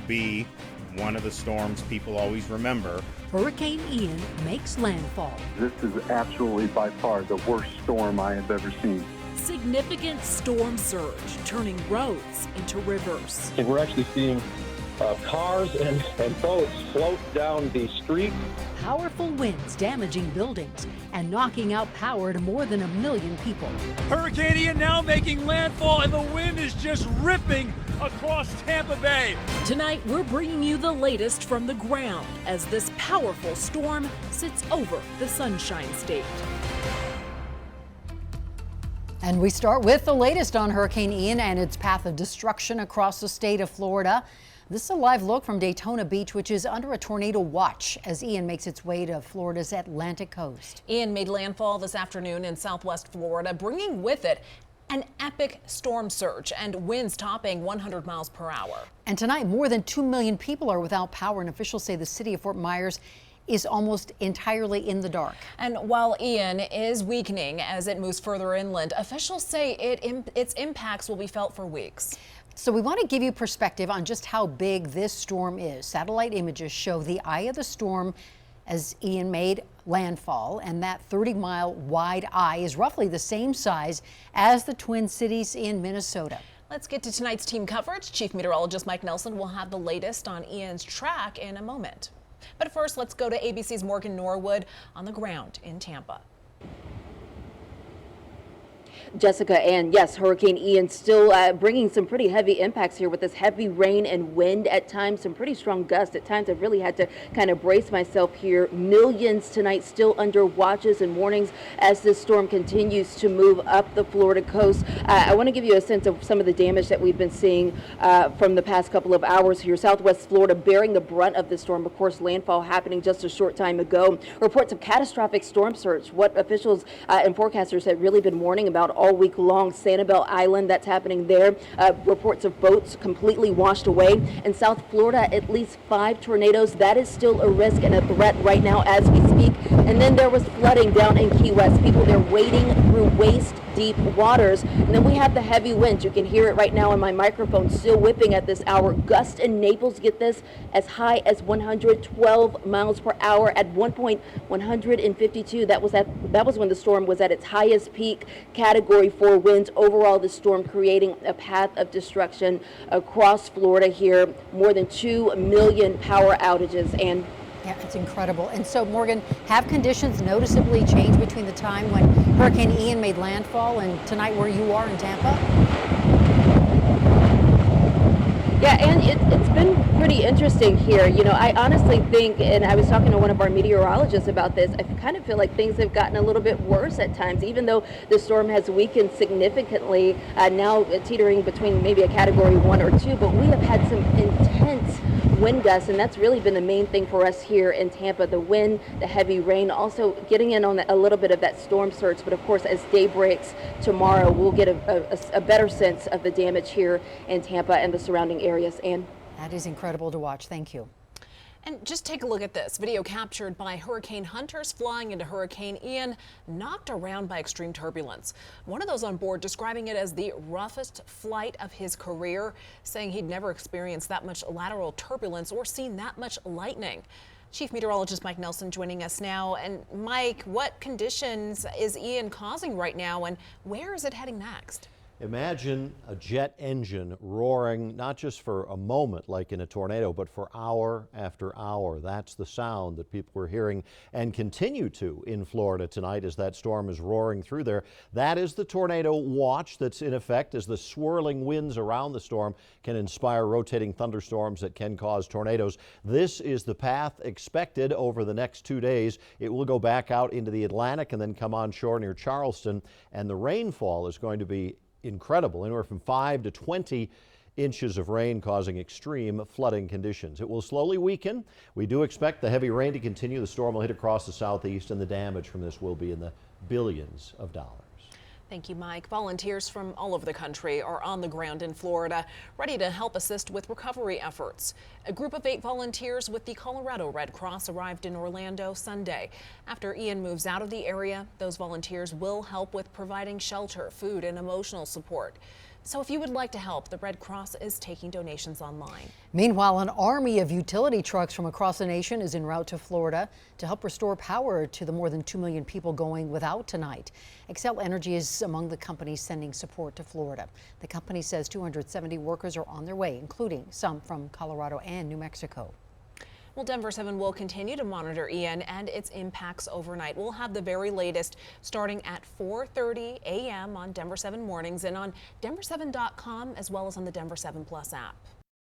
be one of the storms people always remember. Hurricane Ian makes landfall. This is absolutely by far the worst storm I have ever seen. Significant storm surge, turning roads into rivers. And we're actually seeing cars and boats float down the street. Powerful winds damaging buildings and knocking out power to more than 1 million people. Hurricane Ian now making landfall, and the wind is just ripping across Tampa Bay. Tonight, we're bringing you the latest from the ground as this powerful storm sits over the Sunshine State. And we start with the latest on Hurricane Ian and its path of destruction across the state of Florida. This is a live look from Daytona Beach, which is under a tornado watch as Ian makes its way to Florida's Atlantic coast. Ian made landfall this afternoon in southwest Florida, bringing with it an epic storm surge and winds topping 100 miles per hour. And tonight, more than 2 million people are without power, and officials say the city of Fort Myers is almost entirely in the dark. And while Ian is weakening as it moves further inland, officials say its impacts will be felt for weeks. So we want to give you perspective on just how big this storm is. Satellite images show the eye of the storm as Ian made landfall, and that 30-mile wide eye is roughly the same size as the Twin Cities in Minnesota. Let's get to tonight's team coverage. Chief Meteorologist Mike Nelson will have the latest on Ian's track in a moment. But first, let's go to ABC's Morgan Norwood on the ground in Tampa. Jessica, and yes, Hurricane Ian still bringing some pretty heavy impacts here with this heavy rain and wind at times, some pretty strong gusts. At times I've really had to kind of brace myself here. Millions tonight still under watches and warnings as this storm continues to move up the Florida coast. I want to give you a sense of some of the damage that we've been seeing from the past couple of hours here. Southwest Florida bearing the brunt of the storm. Of course, landfall happening just a short time ago. Reports of catastrophic storm surge, what officials and forecasters have really been warning about all week long. Sanibel Island, that's happening there. Reports of boats completely washed away. In South Florida, at least 5 tornadoes. That is still a risk and a threat right now as we speak. And then there was flooding down in Key West. People there wading through waist-deep waters. And then we have the heavy winds. You can hear it right now on my microphone, still whipping at this hour. Gusts in Naples, get this, as high as 112 miles per hour. At one point, 152. That was when the storm was at its highest peak. Category 4 winds. Overall, the storm creating a path of destruction across Florida here. More than 2 million power outages. And yeah, it's incredible. And so, Morgan, have conditions noticeably changed between the time when Hurricane Ian made landfall and tonight where you are in Tampa? Yeah, and it's been pretty interesting here. You know, I honestly think, and I was talking to one of our meteorologists about this, I kind of feel like things have gotten a little bit worse at times, even though the storm has weakened significantly, now teetering between maybe a category 1 or 2, but we have had some intense wind gusts, and that's really been the main thing for us here in Tampa. The wind, the heavy rain, also getting in on a little bit of that storm surge. But of course, as day breaks tomorrow, we'll get a better sense of the damage here in Tampa and the surrounding areas. And that is incredible to watch. Thank you. And just take a look at this video captured by hurricane hunters flying into Hurricane Ian, knocked around by extreme turbulence. One of those on board describing it as the roughest flight of his career, saying he'd never experienced that much lateral turbulence or seen that much lightning. Chief Meteorologist Mike Nelson joining us now. And Mike, what conditions is Ian causing right now, and where is it heading next? Imagine a jet engine roaring, not just for a moment like in a tornado, but for hour after hour. That's the sound that people were hearing and continue to in Florida tonight as that storm is roaring through there. That is the tornado watch that's in effect as the swirling winds around the storm can inspire rotating thunderstorms that can cause tornadoes. This is the path expected over the next 2 days. It will go back out into the Atlantic and then come on shore near Charleston, and the rainfall is going to be incredible, anywhere from 5 to 20 inches of rain causing extreme flooding conditions. It will slowly weaken. We do expect the heavy rain to continue. The storm will hit across the southeast, and the damage from this will be in the billions of dollars. Thank you, Mike. Volunteers from all over the country are on the ground in Florida, ready to help assist with recovery efforts. A group of 8 volunteers with the Colorado Red Cross arrived in Orlando Sunday. After Ian moves out of the area, those volunteers will help with providing shelter, food, and emotional support. So if you would like to help, the Red Cross is taking donations online. Meanwhile, an army of utility trucks from across the nation is en route to Florida to help restore power to the more than 2 million people going without tonight. Xcel Energy is among the companies sending support to Florida. The company says 270 workers are on their way, including some from Colorado and New Mexico. Well, Denver 7 will continue to monitor Ian and its impacts overnight. We'll have the very latest starting at 4:30 a.m. on Denver 7 mornings and on Denver7.com as well as on the Denver 7 Plus app.